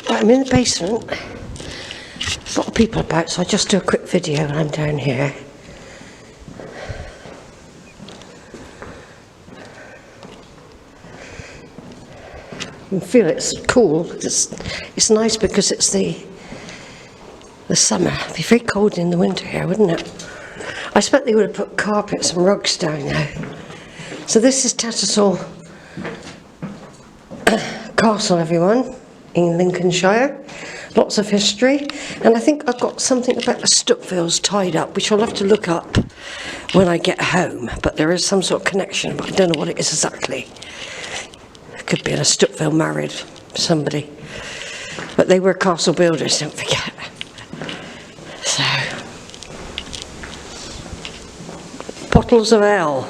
Right, I'm in the basement. There's a lot of people about, so I'll just do a quick video when I'm down here. You can feel it's cool. It's nice because it's the summer. It'd be very cold in the winter here, wouldn't it? I expect they would have put carpets and rugs down now. So this is Tattershall Castle, everyone, in Lincolnshire. Lots of history. And I think I've got something about the Stutevilles tied up, which I'll have to look up when I get home. But there is some sort of connection, but I don't know what it is exactly. It could be a Stuteville married somebody. But they were castle builders, don't forget. So, bottles of ale.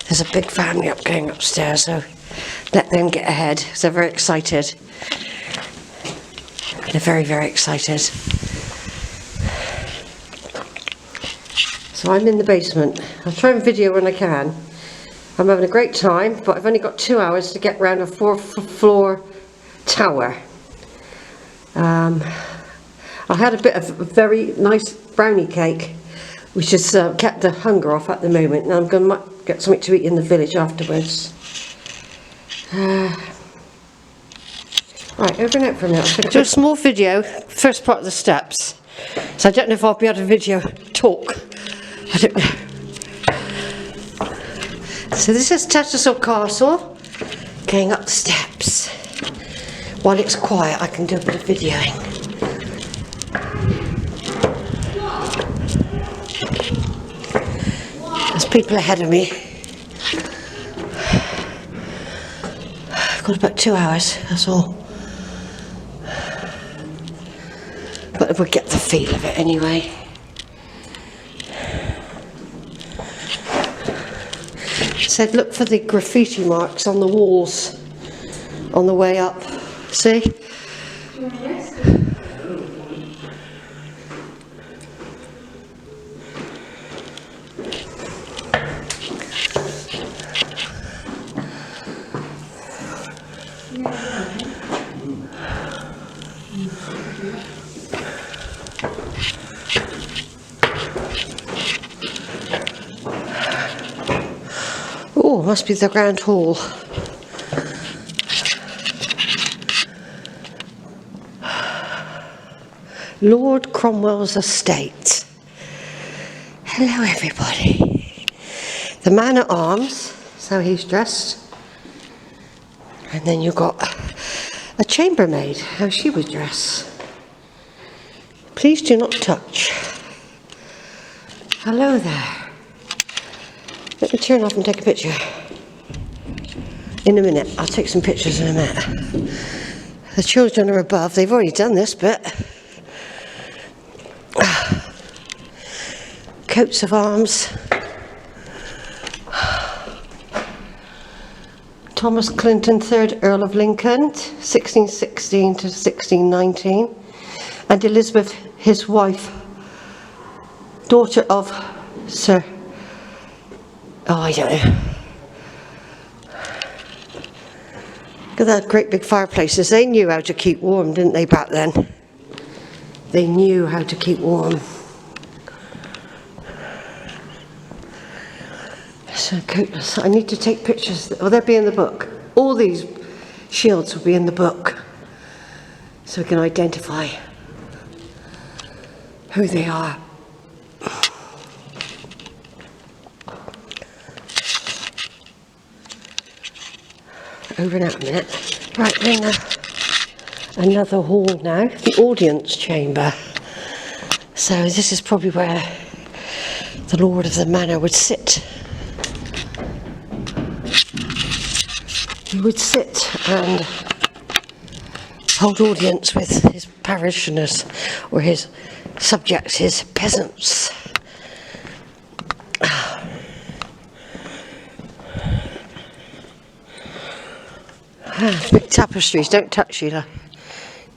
There's a big family going upstairs, so let them get ahead. They're very excited. They're very, very excited. So I'm in the basement. I'll try and video when I can. I'm having a great time, but I've only got 2 hours to get round a 4th-floor tower. I had a bit of a very nice brownie cake, which has kept the hunger off at the moment. Now I'm going to get something to eat in the village afterwards. Right, over and out for a minute. Do a small video, first part of the steps. So I don't know if I'll be able to video talk. I don't know. So this is Tattershall Castle, going up the steps. While it's quiet, I can do a bit of videoing. There's people ahead of me. I've got about 2 hours, that's all. But we'll get the feel of it anyway. It said look for the graffiti marks on the walls on the way up. See? Oh, must be the Grand Hall. Lord Cromwell's estate. Hello, everybody. The man at arms, that's how he's dressed. And then you've got a chambermaid, how she would dress. Please do not touch. Hello there. Let me turn off and take a picture. In a minute, I'll take some pictures in a minute. The children are above, they've already done this bit. Coats of arms. Thomas Clinton, 3rd Earl of Lincoln, 1616 to 1619. And Elizabeth, his wife, daughter of Sir... Oh, I don't know. Look at that great big fireplaces. They knew how to keep warm, didn't they, back then? They knew how to keep warm. So I need to take pictures. Oh, they'll be in the book. All these shields will be in the book, so we can identify who they are. Over and out a minute. Right, we're in another hall now, the audience chamber. So this is probably where the Lord of the Manor would sit. He would sit and hold audience with his parishioners or his subjects, his peasants. Big tapestries, don't touch, Sheila.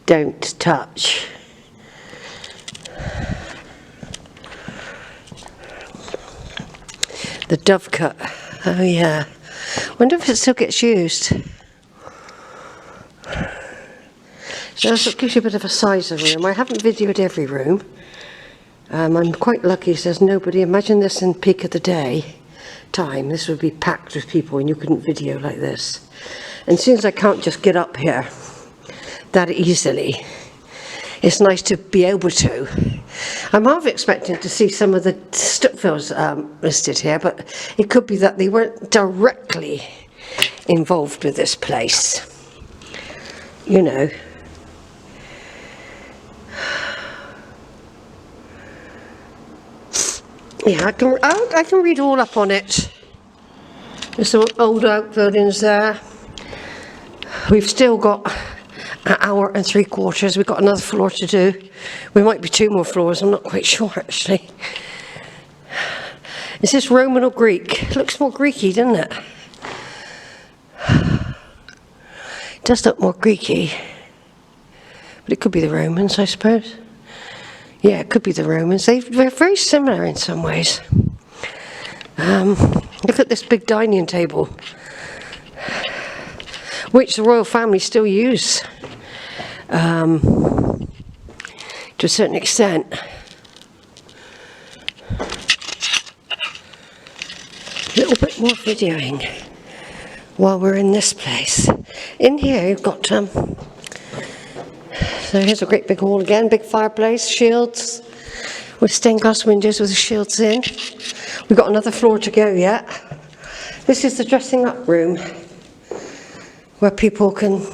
Don't touch. The dovecot. Oh yeah. Wonder if it still gets used. So that gives you a bit of a size of room. I haven't videoed every room. I'm quite lucky, so there's nobody. Imagine this in peak of the day time. This would be packed with people and you couldn't video like this. And since I can't just get up here that easily, it's nice to be able to. I'm half expecting to see some of the Stutevilles listed here, but it could be that they weren't directly involved with this place. You know. Yeah, I can read all up on it. There's some old outbuildings there. We've still got an hour and 3/4. We've got another floor to do. We might be 2 more floors, I'm not quite sure actually. Is this Roman or Greek? It looks more Greeky, doesn't it? It does look more Greeky. But it could be the Romans, I suppose. Yeah, it could be the Romans. They're very similar in some ways. Look at this big dining table, which the royal family still use to a certain extent. A little bit more videoing while we're in this place. In here you've got so here's a great big hall again, big fireplace, shields with stained glass windows with the shields in. We've got another floor to go yet. This is the dressing up room where people can,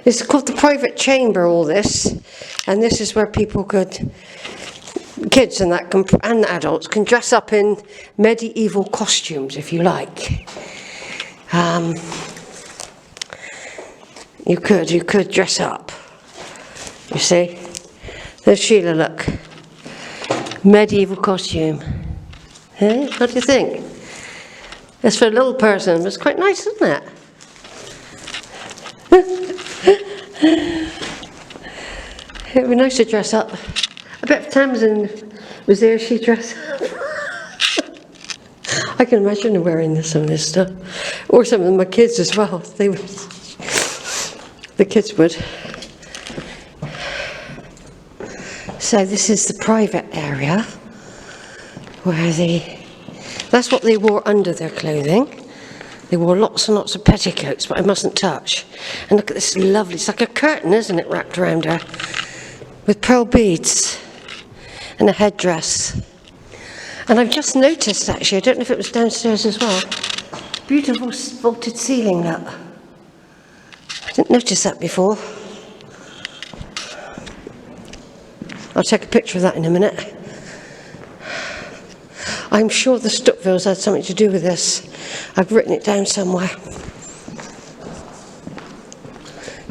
it's called the private chamber, all this, and this is where people could, kids and that can, and adults can dress up in medieval costumes if you like. You could dress up. You see? There's Sheila, look. Medieval costume. Eh? What do you think? It's for a little person, but it's quite nice, isn't it? It would be nice to dress up. I bet if Tamsin was there, she'd dress up. I can imagine her wearing some of this stuff. Or some of my kids as well. They would. The kids would. So this is the private area where that's what they wore under their clothing. They wore lots and lots of petticoats, but I mustn't touch. And look at this lovely, it's like a curtain, isn't it, wrapped around her, with pearl beads and a headdress. And I've just noticed, actually, I don't know if it was downstairs as well, beautiful vaulted ceiling, look. I didn't notice that before. I'll take a picture of that in a minute. I'm sure the Stutevilles had something to do with this. I've written it down somewhere.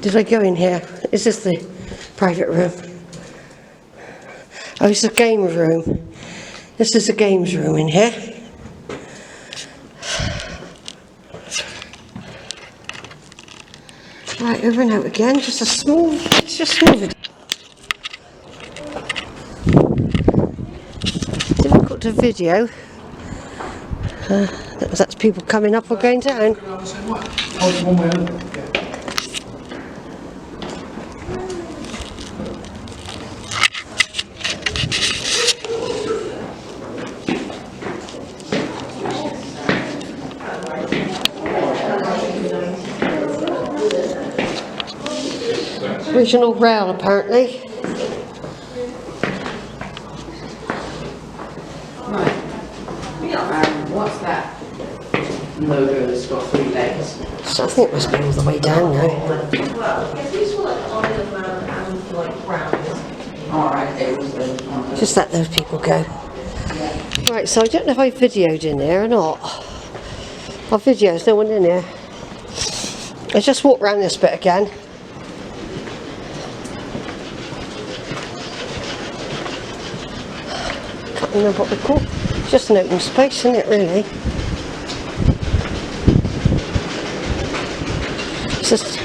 Did I go in here? Is this the private room? Oh, it's a game room. This is a games room in here. Right, over and out again. Just a small video. Difficult to video. That's people coming up or going down. Regional rail, apparently. Right. What's that logo that's got 3 legs? So I think it must be all the way down now. Alright, there was the... Just let those people go. Right, so I don't know if I videoed in there or not. I've videoed, there's no one in here. Let's just walk around this bit again. Can't remember what they're called. It's just an open space, isn't it, really? It's just...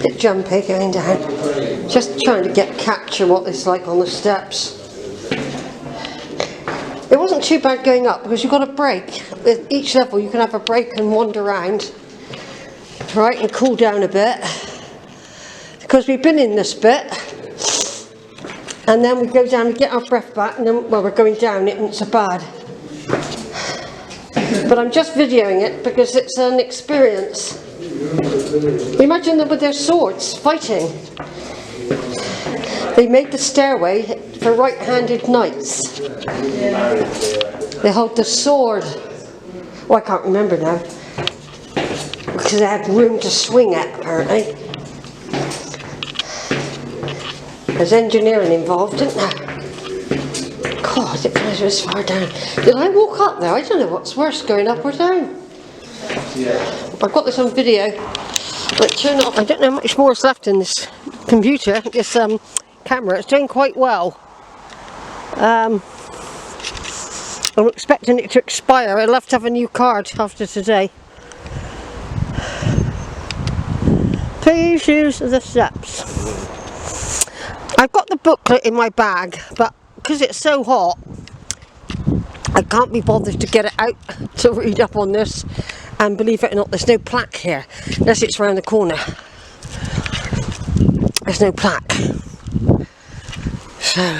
Bit jumpy going down. Just trying to capture what it's like on the steps. It wasn't too bad going up because you've got a break. With each level you can have a break and wander around, right, and cool down a bit. Because we've been in this bit, and then we go down and get our breath back, and then, well, we're going down, it isn't so bad. But I'm just videoing it because it's an experience. Imagine them with their swords fighting. They made the stairway for right-handed knights. They hold the sword. Oh, I can't remember now. Because they had room to swing it, apparently. There's engineering involved, isn't there? God, it was this far down. Did I walk up there? I don't know what's worse, going up or down. I've got this on video. But turn it off. I don't know how much more is left in this computer, this camera. It's doing quite well. I'm expecting it to expire. I'll have to have a new card after today. Please use the steps. I've got the booklet in my bag, but because it's so hot, I can't be bothered to get it out to read up on this. And believe it or not, there's no plaque here, unless it's round the corner. There's no plaque. So,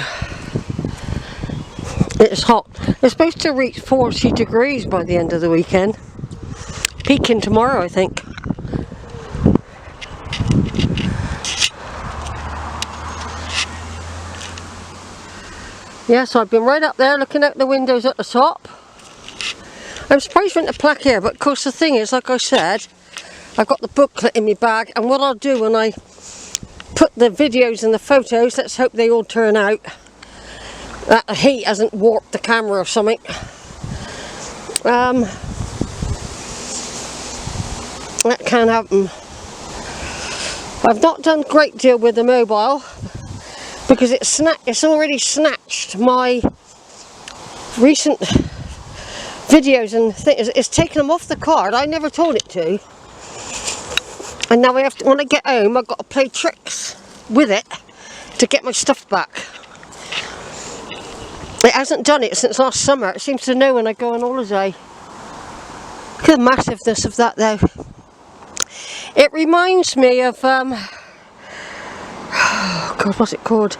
it's hot. It's supposed to reach 40 degrees by the end of the weekend. Peaking tomorrow, I think. Yeah, so I've been right up there looking out the windows at the top. I'm surprised there isn't a plaque here, but of course the thing is, like I said, I've got the booklet in my bag, and what I'll do when I put the videos and the photos, let's hope they all turn out, that the heat hasn't warped the camera or something. That can happen. I've not done a great deal with the mobile, because it's already snatched my recent videos and things. It's taken them off the card. I never told it to, and now I have to. When I get home, I've got to play tricks with it to get my stuff back. It hasn't done it since last summer. It seems to know when I go on holiday. Look at the massiveness of that, though. It reminds me of oh God, what's it called?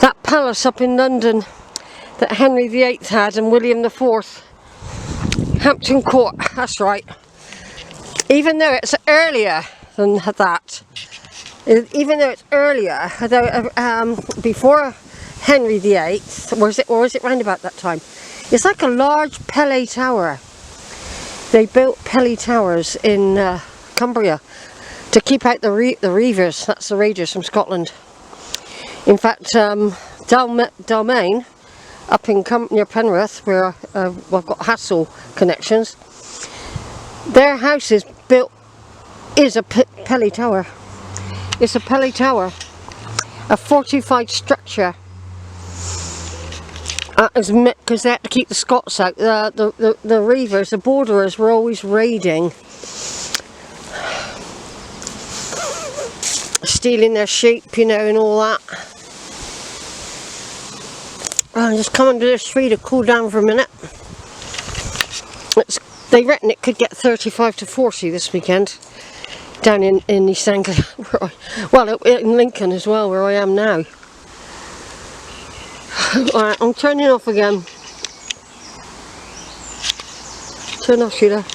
That palace up in London that Henry VIII had and William the IV. Hampton Court, that's right. Even though it's earlier than that, even though it's earlier, though, before Henry VIII, or is it round about that time? It's like a large Pele tower. They built Pele towers in Cumbria to keep out the reavers. That's the raiders from Scotland. In fact, Dalmain, up in near Penrith, where I've got Hassel connections, their house is a Pele tower. It's a Pele tower, a fortified structure. Because they had to keep the Scots out. The reavers, the borderers, were always raiding, stealing their sheep, you know, and all that. I'm just coming to this tree to cool down for a minute. They reckon it could get 35 to 40 this weekend down in East Anglia. Well, in Lincoln as well, where I am now. Alright, I'm turning off again. Turn off, Sheila.